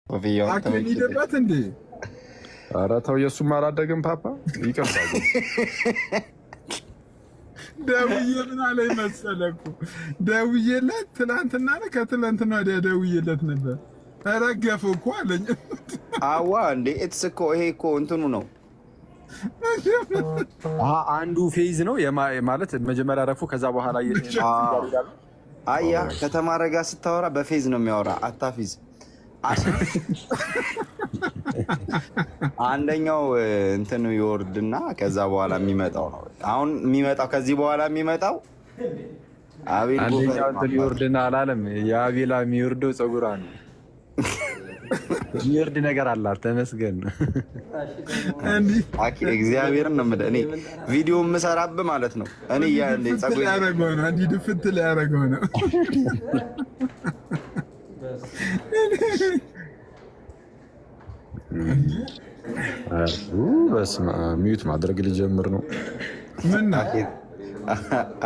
አኬን ሂደበት እንዴ? ኧረ ተው፣ የእሱም አላደግም ፓፓ ይቅርታ። ደውዬ ምን አለኝ መሰለህ እኮ ደውዬለት ትናንትና ነው ከትናንትና ወዲያ ደውዬለት ነበር። ረገፈው እኮ አለኝ። አዋ እንዴ እትስ እኮ ይሄ እኮ እንትኑ ነው። አንዱ ፌዝ ነው ማለት መጀመሪያ ረፉ፣ ከዛ በኋላ አያ ከተማረ ጋር ስታወራ በፌዝ ነው የሚያወራ፣ አታፊዝ። አንደኛው እንትኑ ይወርድና ከዛ በኋላ የሚመጣው ነው። አሁን የሚመጣው ከዚህ በኋላ የሚመጣው አቤል አንደኛው እንትን ይወርድና አላለም። የአቤላ የሚወርደው ፀጉሯ ነው። የሚወርድ ነገር አላት። ተመስገን እግዚአብሔርን ነው የምልህ። እኔ ቪዲዮ የምሰራብህ ማለት ነው። እኔ ፀጉር ያደረገው ነው እንዲህ ድፍት ላይ ያደረገው ነው። በስመ አብ ሚዩት ማድረግ ሊጀምር ነው። ምን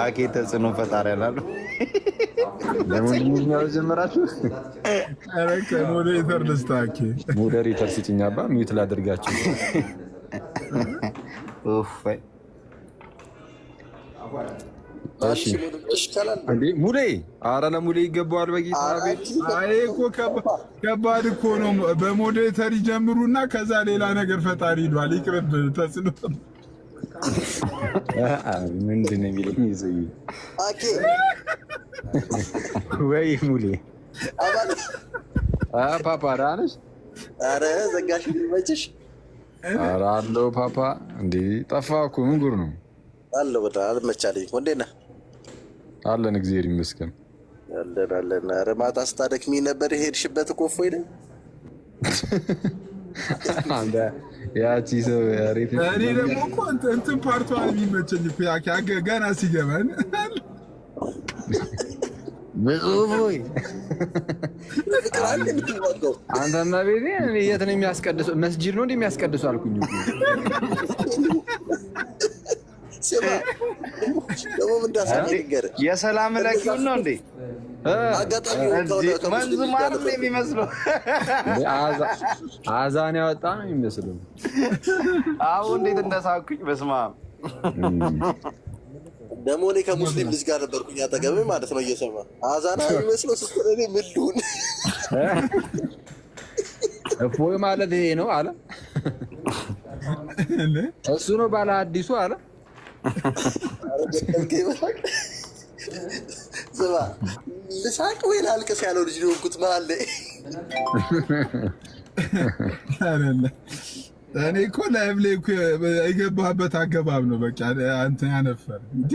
አኬ ተጽዕኖ ፈጣሪ ያላሉ ለምን ጀመራችሁ? ኧረ ከሞዴሬተር ልስታኪ ሞዴሬተር ስጭኝ አባ ሚዩት ላድርጋችሁ። እንዴ ሙሌ፣ ኧረ ለሙሌ ይገባዋል በጌታ ቤት። አይ እኮ ከባድ እኮ ነው። በሞዴሬተር ይጀምሩና ከዛ ሌላ ነገር ፈጣሪ ይሏል። ይቅርብ ተጽዕኖ ምንድን ነው የሚለኝ ይዘይ ወይ ሙሌ ፓፓ ዳነሽ? ኧረ ዘጋሽ መችሽ? ኧረ አለው ፓፓ። እንዴ ጠፋ እኮ ምን ጉር ነው አለው። በጣም አልመቻለኝ። እንዴት ነህ? አለን እግዚአብሔር ይመስገን። አለን። ኧረ ማታ ስታደክሚ ነበር የሄድሽበት እኮ እፎይ ነኝ። አንተ ያቺ ሰው ያሬት እኔ ደግሞ እኮ እንትን ፓርቷን የሚመቸኝ እኮ ገና ሲገባን በጾፎይ አንተና ቤቴ የት ነው የሚያስቀድሰው? መስጂድ ነው እንደሚያስቀድሰው አልኩኝ እኮ። የሰላም ለኪው ነው እንዴ? መንዙ ማለት የሚመስለው አዛን ያወጣ ነው የሚመስለው። አሁን እንዴት እንደሳኩኝ በስመ አብ። ደግሞ እኔ ከሙስሊም ልጅ ጋር ነበርኩኝ አጠገብ ማለት ነው። እየሰማ አዛና የሚመስለው ስትል እኔ ምን ልሁን? እፎይ ማለት ይሄ ነው አለ። እሱ ነው ባለ አዲሱ አለ። ስማ ልሳቅ ወይ ላልቅስ ያለው ልጅ ነው እንኩት መሀል ላይ አይደለ? እኔ እኮ ላይቭ ላይ እኮ የገባህበት አገባብ ነው። በቃ አንተ ያነፈር እንዴ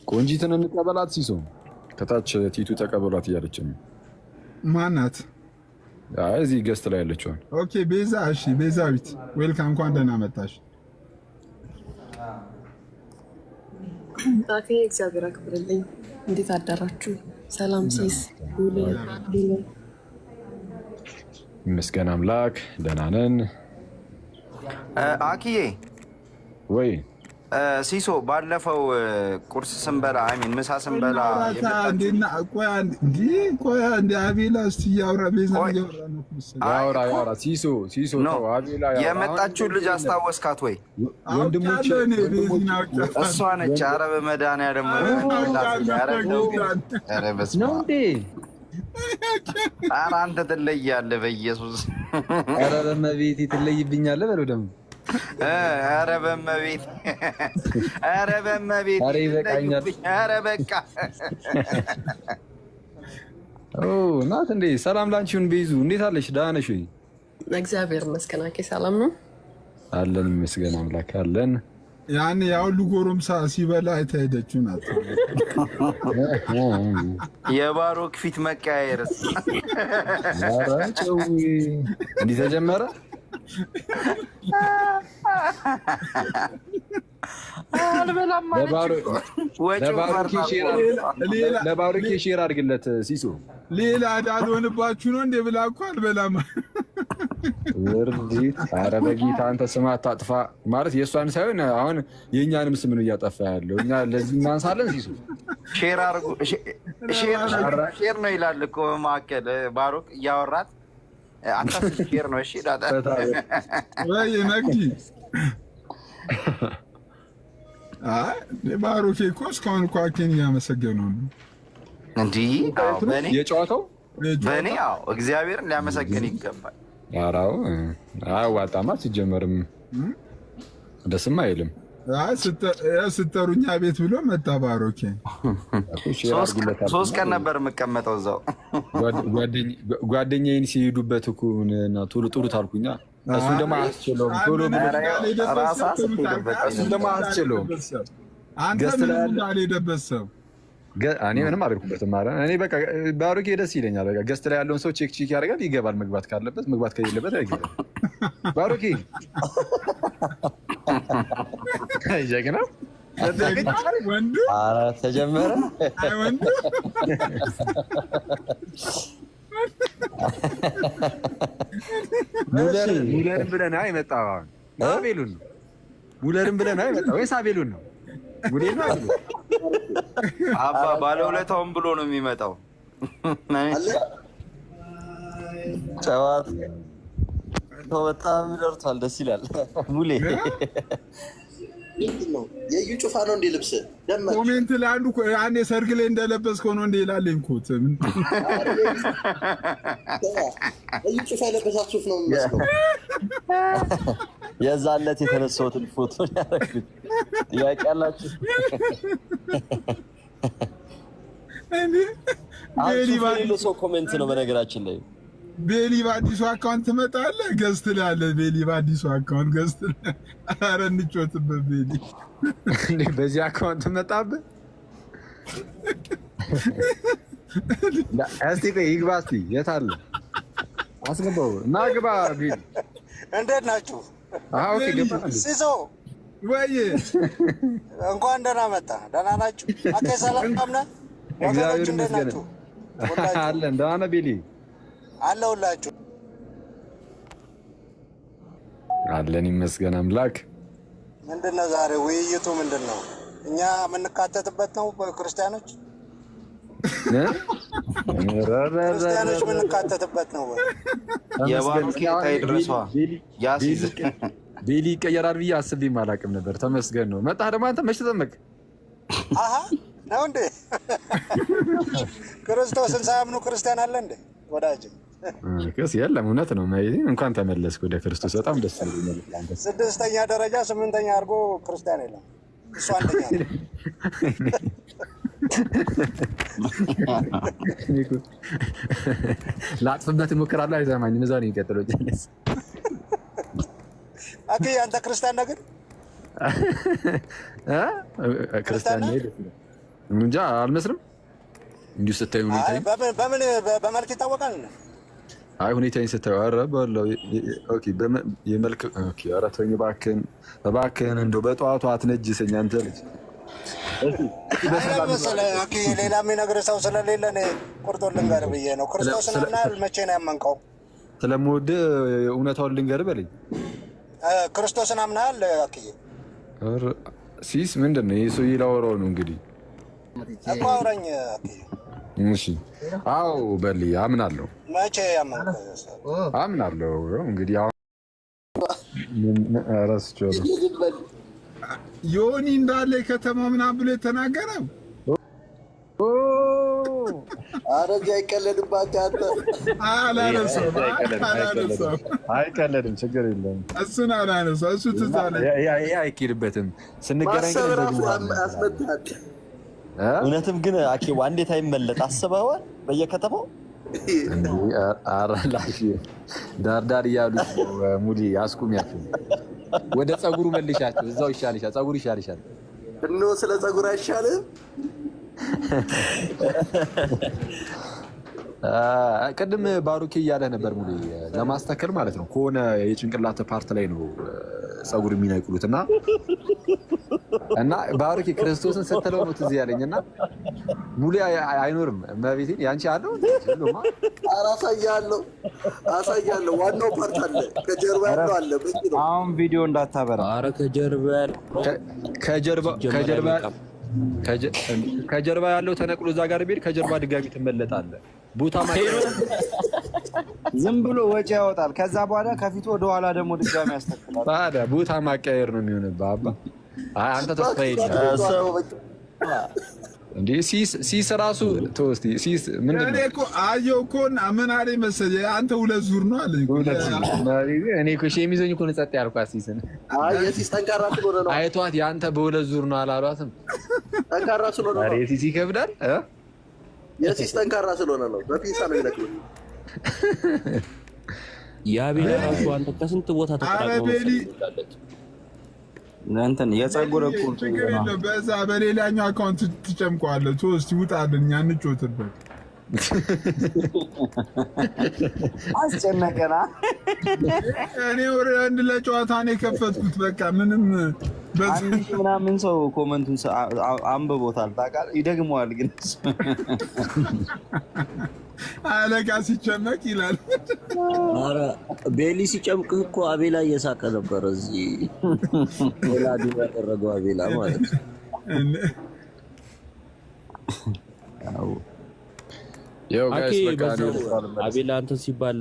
ቆንጂትን እንቀበላት። ሲሶ ከታች ቲቱ ተቀበሏት እያለች ነው። ማናት? አይ እዚህ ገስት ላይ ያለችው። ኦኬ ቤዛ። እሺ ቤዛዊት ዌልካም፣ እንኳን ደህና መጣሽ። ጣቴ እግዚአብሔር አክብርልኝ። እንዴት አደራችሁ? ሰላም ሲስ ይመስገን አምላክ ደህና ነን። አኪዬ ወይ ሲሶ ባለፈው ቁርስ ስንበላ አይሚን ምሳ ስንበላ ቆይ አንዴ አቤላ እስቲ ያውራ። ቤዛ ያውራ ሲሶ ነው አቤላ የመጣችው ልጅ አስታወስካት ወይ? ወንድሞች እሷ ነች። ኧረ በመድኃኒዓለም ነው እንዴ? ኧረ አንተ ትለያለህ በኢየሱስ። ኧረ በመቤቴ ትለይብኛለህ በለው ደግሞ። ኧረ በመቤቴ ኧረ ይበቃኛል። ኧረ በቃ እናት እንዴ ሰላም ላንቺውን ቤዙ እንዴት አለሽ? ደህና ነሽ ወይ? እግዚአብሔር ይመስገን። አኬ ሰላም ነው አለን። ይመስገን አምላክ አለን። ያን ያሁሉ ጎረምሳ ሲበላ አይተሄደችው ናት። የባሮክ ፊት መቀያየርስ እንዲህ ተጀመረ። ለባሮኬ ሼር አድርግለት ሲሶ። ሌላ እንዳልሆንባችሁ ነው እንዴ ብላ እኮ አልበላም። ወርዲት ኧረ በጌታ አንተ ስም አታጥፋ ማለት የእሷን ሳይሆን አሁን የእኛንም ስም ነው እያጠፋ ያለው። እኛ ለዚህ እናንሳለን። ሲሱ ሼር አድርጉ ሼር ነው ይላል እኮ ማከለ ባሮክ እያወራት አታስብ። ሼር ነው እሺ። ዳታ ወይ ነግዲ ባሮኬ እኮ እስካሁን እኮ አኬን እያመሰገነው ነው እንጂ በእኔ የጨዋታው በእኔ ያው እግዚአብሔርን ሊያመሰግን ይገባል። ያራው አያዋጣማ ሲጀመርም ደስም አይልም። ስተሩኛ ቤት ብሎ መጣ ባሮኬ። 3 ቀን ነበር የምቀመጠው እዛው። ጓደኛዬን ሲሄዱበት እኮ እና ቶሎ ጥሩት አልኩኛ። እሱን ደግሞ አያስችለውም። ቶሎ እሱን ደግሞ አያስችለውም። አንተ ምን አልሄደበት ሰው እኔ ምንም አልኩበትም። እኔ በቃ ባሮኬ ደስ ይለኛል። በቃ ገስት ላይ ያለውን ሰው ቼክ ያደርጋል፣ ይገባል። መግባት ካለበት መግባት ከሌለበት አይገባም። ባሮኬ ጀግና ወንዱ ተጀመረ። ወንዱ ሙለርን ብለህ የመጣው አቤሉን ነው። ሙለርን ብለህ የመጣው ወይስ አቤሉን ነው? ሙሌር ነው አቤሉ? አባ ባለውለታውን ብሎ ነው የሚመጣው። ጨዋታ በጣም ደርቷል። ደስ ይላል። ሙሌ የዩ ጩፋ ነው እንዴ ልብስ ደመቅ ኮሜንት ላይ አንዱ ያኔ ሰርግ ላይ እንደለበስከው ነው እንዴ ይላልኝ ኮት የዩ ጩፋ የለበሳት ሱፍ ነው የሚመስለው። የዛለት የተነሳሁትን ፎቶ ያደረኩት ጥያቄ አላችሁ? ቤሊ ሰው ኮሜንት ነው በነገራችን ላይ ቤሊ በአዲሱ አካውንት ትመጣለህ። ገዝት ላይ አለ ቤሊ በአዲሱ አካውንት ገዝት ላይ። ኧረ እንጫወትበት ቤሊ። በዚህ አካውንት መጣብህ? እስቲ ቆይ ይግባ። እስቲ የት አለ? አስገባው እና ግባ ቤሊ። እንዴት ናችሁ? ኦኬ ገባ። ሲሶ ወይ እንኳን ደህና መጣ። ደህና ናችሁ? አኬ ሰላም ነህ? እግዚአብሔር ይመስገን አለን። ደህና ነህ ቤሊ? አለሁላችሁ። አለን ይመስገን አምላክ። ምንድነው ዛሬ ውይይቱ? ምንድነው? እኛ የምንካተትበት ነው ክርስቲያኖች ክርስቲያኖች የምንካተትበት ነው። የባሮኬ ታይድረሷ ያሲዝ ቤሊ ይቀየራል ብዬ አስቤም አላውቅም ነበር። ተመስገን ነው። መጣህ ደግሞ አንተ መች ተጠመቅ? አሀ ነው እንዴ? ክርስቶስን ሳያምኑ ክርስቲያን አለ እንዴ? ወዳጅ ከስ የለም። እውነት ነው። እንኳን ተመለስክ ወደ ክርስቶስ። በጣም ደስ ይላል። 6ኛ ደረጃ 8ኛ አድርጎ ክርስቲያን የለም። እሱ አንደኛ ነው። ላጥፍበት እሞክራለሁ። አይሰማኝም። እዛው ነው የሚቀጥለው። አኬ አንተ ክርስቲያን ነህ ግን? ክርስቲያን ነህ እንጃ አልመስልም። እንዲሁ ስታዩ ሁኔታዬ በምን በመልክ ይታወቃል? አይ ሁኔታዬን ስታዩ ኧረ በለው። ኦኬ የመልክ ኦኬ። ኧረ ተወኝ እባክህን እንደው በጠዋቱ አትነጅሰኝ አንተ ልጅ። ሌላ የሚነግርህ ሰው ስለሌለ ቁርጡን ልንገርህ ብዬ ነው። ክርስቶስን አምናል? መቼ ነው ያመንከው? ስለምወድህ እውነታውን ልንገርህ በለኝ። ክርስቶስን አምናል? አክዬ ሲስ ምንድን ነው ይህ ሰውዬ? ላወራው ነው እንግዲህ እኮ አውራኝ አክዬ። እሺ አዎ በል አምናለሁ። መቼ ያመንከው? አምናለሁ እንግዲህ አሁን እረስቼዋለሁ። ዮኒ እንዳለ ከተማ ምናምን ብሎ የተናገረው አረጃ አይቀለድባት አንተ አላነሳውም። አይቀለድም፣ ችግር የለም። እሱን አላነሳውም። እሱ ትዝ አለኝ። አይኬድበትም። ስንገናኝ አስመታት። እውነትም ግን አኬ እንዴት አይመለጥ አስበዋል? በየከተማው አራላሽ ዳርዳር እያሉ ሙዲ አስቁሚያቸው። ወደ ፀጉሩ መልሻቸው። እዛው ይሻልሻል፣ ፀጉሩ ይሻልሻል። እኖ ስለ ፀጉር አይሻልም? ቅድም ባሩኬ እያለህ ነበር ሙዲ ለማስተካከል ማለት ነው። ከሆነ የጭንቅላት ፓርት ላይ ነው ፀጉር የሚነቅሉት እና ባሩኬ ክርስቶስን ስትለው ነው ትዝ ያለኝ እና ሙሉ አይኖርም። መቤቴን ያንቺ አለው አሳያለሁ። ዋናው ፓርት አለ፣ ከጀርባ ያለው አለ። አሁን ቪዲዮ እንዳታበራ። ኧረ ከጀርባ ከጀርባ ያለው ተነቅሎ እዛ ጋር ቢሄድ ከጀርባ ድጋሚ ትመለጣለህ። ቦታ ዝም ብሎ ወጪ ያወጣል። ከዛ በኋላ ከፊት ወደ ኋላ ደግሞ ድጋሚ ያስተካክላል። ታዲያ ቦታ ማቀያየር ነው የሚሆንብህ። አባ አንተ ተስፋ የለህም እንዴ? ሲስ ራሱ ተወስቲ ሲስ ምንድን ነው? እኔ እኮ አየሁ እኮ ምን አለኝ መሰለኝ፣ አንተ 2 ዙር ነው አለኝ። እኔ እኮ ሸሚዞኝ እኮ ነው ጸጥ ያልኳት። ሲስን የሲስ ጠንካራ ስለሆነ ነው። አይቷት ያንተ በ2 ዙር ነው አላሏትም? ጠንካራ ስለሆነ ነው። ሲስ ይከብዳል። የሲስ ጠንካራ ስለሆነ ነው። በፒሳ ነው የሚለቅሉት። የአቤል ራሱ አንተ ከስንት ቦታ ተጠራቅሞ እንትን የፀጉር እኮ ችግር የለም። በዛ በሌላኛው አካውንት ትጨምቀዋለህ። ቶስቲ ውጣልን፣ እኛ እንጮትበት። አስጨነቀና እኔ ወሬ አንድ ለጨዋታ ነው የከፈትኩት። በቃ ምንም ምናምን ሰው ኮመንቱን አንብቦታል ታውቃለህ። ይደግመዋል ግን አለቃ ሲጨመቅ ይላል። ኧረ ቤሊ ሲጨምቅህ እኮ አቤላ እየሳቀ ነበር። እዚህ ወላዲ ያደረገው አቤላ ማለት ነው። አቤላ አንተ ሲባል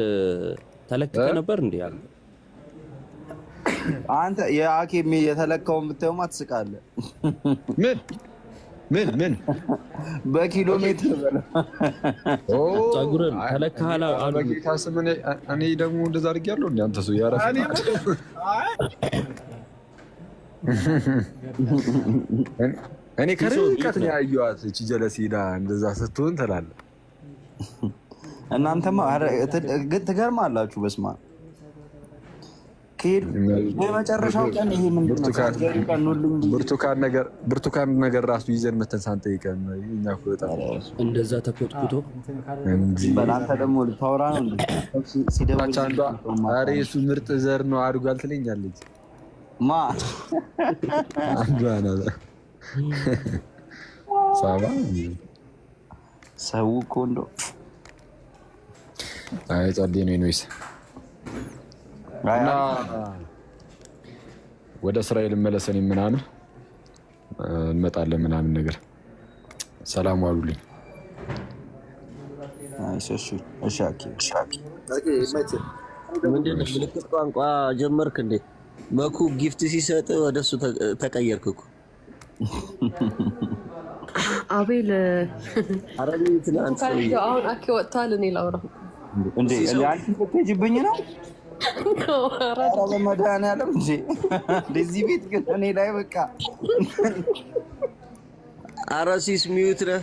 ተለክተ ነበር እንዴ? አንተ የአኬ የተለካውን ብታየውማ ትስቃለህ። ምን በኪሎ ሜትር በለው ፀጉርን ተለካhala አሉ። በጌታ ስም እኔ ደግሞ እንደዛ አድርጌያለሁ እንዴ? አንተ ሰው ያራስ እኔ ከርቀት ነው ያየኋት። እቺ ጀለሲዳ እንደዛ ስትሆን ትላለህ። እናንተማ ግን ትገርማላችሁ። በስማ የመጨረሻው ቀን ይሄ ምንድን ነው? ብርቱካን ነገር ራሱ ይዘን መተን ሳንጠይቀን እኛ እኮ በጣም እንደዛ ተኮትኩቶ በላንተ ደግሞ ልታወራ ነው ሲደባቻ አንዷ ኧረ እሱ ምርጥ ዘር ነው አድጓል ትለኛለች። ማ አንዷ ናት ሳባ ሰው እኮ እንደው አይ ጸልይ ነው ይኖይስ እና ወደ እስራኤል መለሰን ምናምን እንመጣለን ምናምን ነገር። ሰላም ዋሉልኝ። ምንድን ነው ምልክት ቋንቋ ጀመርክ እንዴ? መኩ ጊፍት ሲሰጥ ወደሱ ተቀየርክ እኮ አቤል። አረኒ ትናንት አሁን አኬ ወጥቷል። እኔ ላውራ እንዴ? አንቺ ልትሄጂብኝ ነው? ኧረ በመድኃኒዓለም እንጂ እንደዚህ ቤት ግን እኔ ላይ በቃ አራሲስ ሚዩት ነህ።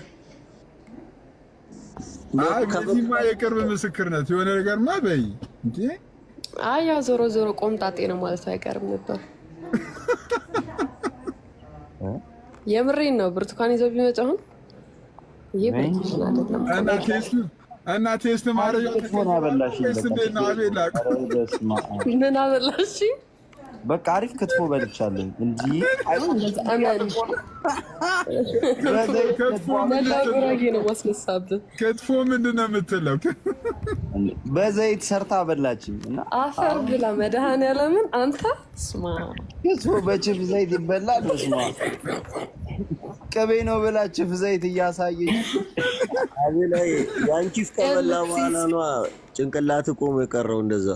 አይ ከዚህማ የቅርብ ምስክርነት የሆነ ነገርማ በይ እንዴ። አይ ያው ዞሮ ዞሮ ቆምጣጤ ነው ማለት አይቀርም ነበር። የምሬን ነው። ብርቱካን ይዘው ቢመጣ አሁን ይሄ ብርቱካን አይደለም እና ቴስት ማድረግ ሆነ አበላሽ። ምን አበላሽ? በቃ አሪፍ ክትፎ በልቻለሁ እንጂ ክትፎ ምንድን ነው የምትለው? በዘይት ሰርታ በላችኝ እና አፈር ብላ መድኃኒዓለምን አንተ ስማ። ክትፎ በችፍ ዘይት ይበላል? ስማ ቅቤ ነው ብላ ችፍ ዘይት እያሳየኝ አቤላይ ያንቺስ ከበላ በኋላ ነው ጭንቅላት ቆሞ የቀረው እንደዛ።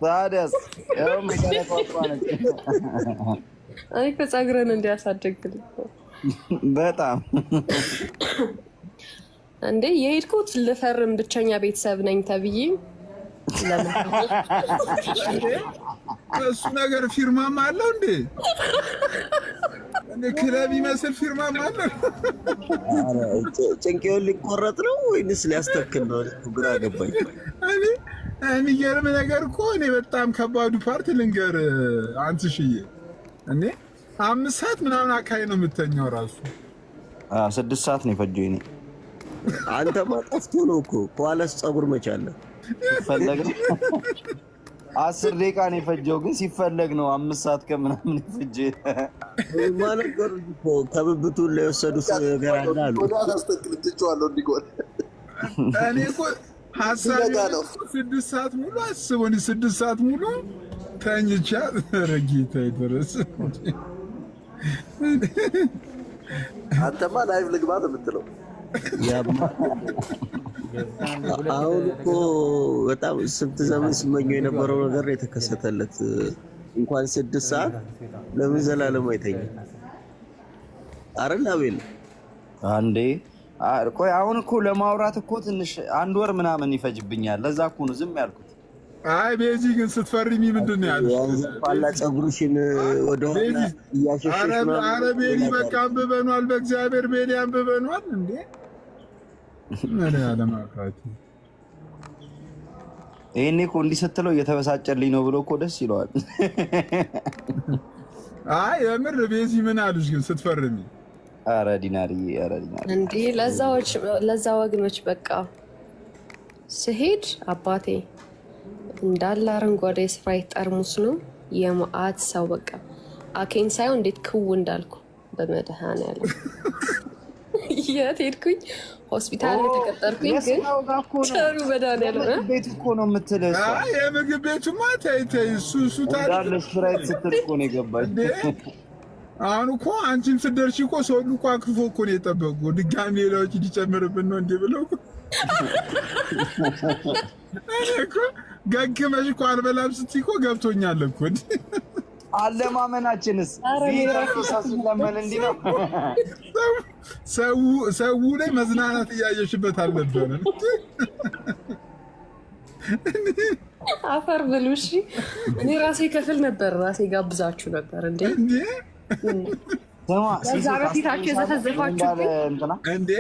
ታዲያስ ያው መሰረቷ ነች። አይ ከፀጉረን እንዲያሳደግልኝ በጣም እንዴ የሄድኩት ልፈርም ብቸኛ ቤተሰብ ነኝ ተብዬ ለምን እሱ ነገር ፊርማም አለው እንዴ? እንደ ክለብ ይመስል ፊርማም አለው። ጭንቄውን ሊቆረጥ ነው ወይንስ ሊያስተክል ነው? ግራ ገባኝ። የሚገርም ነገር እኮ እኔ በጣም ከባዱ ፓርት ልንገር አንትሽዬ፣ እኔ 5 ሰዓት ምናምን አካባቢ ነው የምተኛው። ራሱ 6 ሰዓት ነው የፈጀው። እኔ አንተማ ጠፍቶ ነው እኮ ከኋላስ ፀጉር መቻለ ሲፈለግ ነው 10 ደቂቃ ነው የፈጀው፣ ግን ሲፈለግ ነው 5 ሰዓት ከምናምን የፈጀ ማለት ነው። ከብብቱን ላይ የወሰዱት ነገር አለ አሉ። እኔ እኮ ሀሳብ 6 ሰዓት ሙሉ አስበው፣ 6 ሰዓት ሙሉ ተኝቻ ረጌታ ይደረስ አንተማ ላይቭ ልግባ ነው የምትለው። አሁን እኮ በጣም ስንት ዘመን ስመኘው የነበረው ነገር የተከሰተለት። እንኳን 6 ሰዓት ለምን ዘላለም አይተኛ? አረላ ቤል አንዴ ቆይ፣ አሁን እኮ ለማውራት እኮ ትንሽ 1 ወር ምናምን ይፈጅብኛል። ለዛ እኮ ነው ዝም ያልኩት። አይ ቤዚ ግን ስትፈርሚ ምንድን ነው ያለሽ? ፋላ ፀጉርሽን ወደ ኋላ እያሸሸሽ ነው። አረ ቤሊ በቃ አንብበኗል፣ በእግዚአብሔር ቤሊ አንብበኗል። እንዴ ምን ያለማካት ይሄኔ እኮ እንዲህ ስትለው እየተበሳጨልኝ ነው ብሎ እኮ ደስ ይለዋል። አይ የምር ቤዚ ምን አሉሽ ግን ስትፈርሚ? አረ ዲናርዬ፣ አረ ዲናር እንዴ ለዛ ወግኖች በቃ ስሄድ አባቴ እንዳለ አረንጓዴ ስፕራይት ጠርሙስ ነው የመዓት ሰው በቃ አኬን ሳይሆን እንዴት ክው እንዳልኩ በመድኃኒዓለም የት ሄድኩኝ? ሆስፒታል የተቀጠርኩኝ ግን ቸሩ መድኃኒዓለም ቤት እኮ ነው የምትለው። አይ የምግብ ቤቱማ ተይ እሱ እንዳለ ስፕራይት ስትል እኮ ነው የገባኝ። አሁን እኮ አንቺም ስትደርሺ እኮ ሰው ሁሉ እኮ አክፎ እኮ ነው የጠበቁ። ድጋሚ ሌላዎች ሊጨምርብን ነው እንዴ ብለው እኮ ገግመሽ እኮ አልበላም ስትይ እኮ ገብቶኛል እኮ። አለማመናችንስ ሲለመን እንዲህ ነው። ሰው ላይ መዝናናት እያየሽበት አልነበረም። አፈር ብሉ። እሺ እኔ ራሴ ከፍል ነበር፣ ራሴ ጋብዛችሁ ነበር እንዴ ከዛ በፊታችሁ የዘፈዘፋችሁ እንዴ።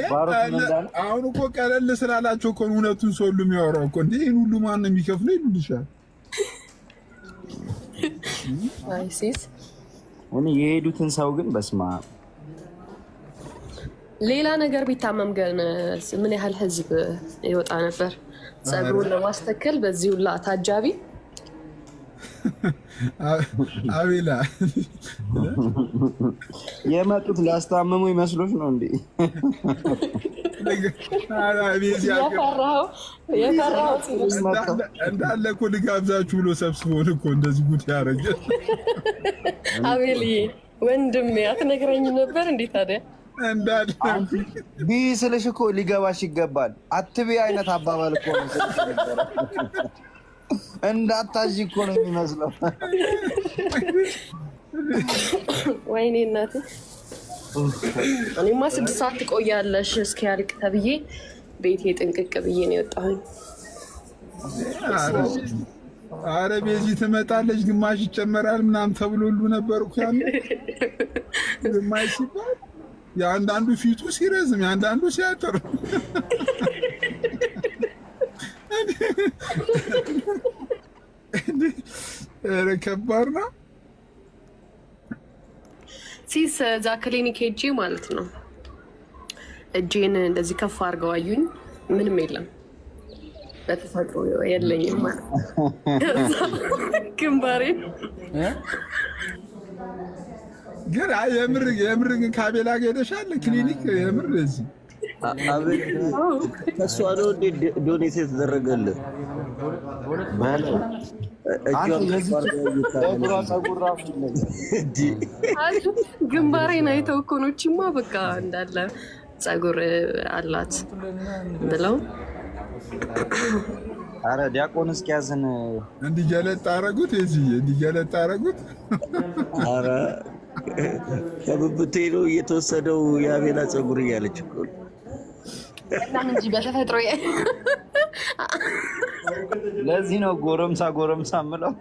አሁን እኮ ቀለል ስላላቸው እኮ እውነቱን ሰው ሁሉ የሚያወራው እኮ እንዴ። ይህን ሁሉ ማን ነው የሚከፍለው ይሉልሻል። አይሲስ እኔ የሄዱትን ሰው ግን በስማ ሌላ ነገር ቢታመም ግን ምን ያህል ህዝብ ይወጣ ነበር ጸጉሩን ለማስተከል በዚህ ሁላ ታጃቢ። አቤላ የመጡት ሊያስታምሙ ይመስሎች ነው እንዴ? እንዳለ እኮ ልጋብዛችሁ ብሎ ሰብስቦን እኮ እንደዚህ ጉድ ያደረገ። አቤልዬ ወንድሜ አትነግረኝም ነበር እንዴ ታዲያ? እንዳለ ቢ ስልሽ እኮ ሊገባሽ ይገባል። አትቤ አይነት አባባል እኮ ነው ስልሽ ነበር። እንዳታዥ እኮ ነው የሚመስለው። ወይኔ እናቴ እኔማ 6 ሰዓት ትቆያለሽ እስኪያልቅ ተብዬ ቤቴ ጥንቅቅ ብዬ ነው የወጣሁኝ። አረ ቤዚ ትመጣለች ግማሽ ይጨመራል ምናምን ተብሎ ሁሉ ነበር እኮ ያለ ግማሽ ሲባል የአንዳንዱ ፊቱ ሲረዝም የአንዳንዱ ሲያጥር ከባድ ነው። ሲስ እዛ ክሊኒክ ሄጄ ማለት ነው እጄን እንደዚህ ከፍ አድርገው አዩኝ። ምንም የለም በተፈጥሮ የለኝም ማለት ግንባሬ ግን የምር ግን ካቤላ ጋር ሄደሻል ክሊኒክ? የምር እዚህ አቤት ከሷ ነው ዶኔት የተደረገልህ ግንባሬን አይተው እኮ ነው እቺማ በቃ እንዳለ ፀጉር አላት ብለው። አረ ዲያቆን እስኪያዝን እንዲገለጥ አደረጉት። እዚህ እንዲገለጥ አደረጉት። አረ ከብብቴ ነው እየተወሰደው የአቤላ ፀጉር እያለች እኮ ለምን እንጂ በተፈጥሮ ለዚህ ነው ጎረምሳ ምለው።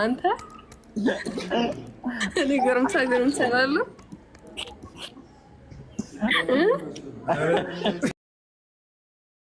አንተ እኔ ጎረምሳ እላለሁ።